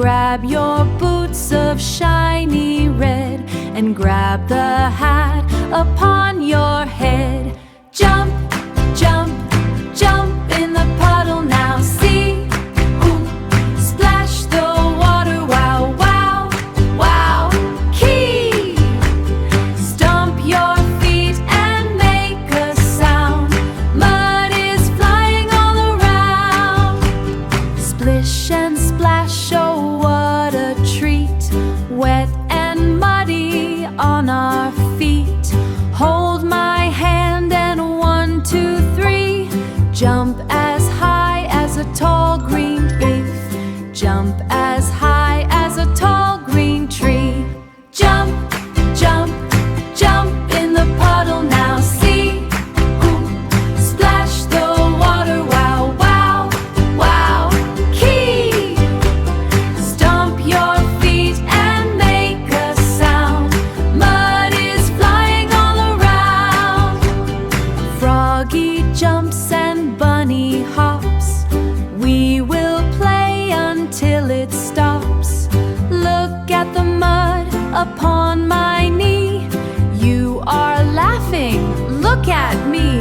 grab your boots of shiny red, and grab the hat upon your head. Jump, jump, jump in the puddle now. See who splash the water. Wow, wow, wow. Key! Stomp your feet and make a sound. Mud is flying all around. Splish and splash, oh what a treat. Wet and muddy on our feet. Hold my hand and 1, 2, 3. Jump as high as a tall green leaf. Jump as high as a tall green tree. Jump, jump, jump in the puddle now. See who splash the water. Wow, wow, wow. Key! Stomp your feet and make a sound. Mud is flying all around. Froggy jumps and bunny hops. We will play until it stops. Look at the mud upon my knee. You are laughing, look at me.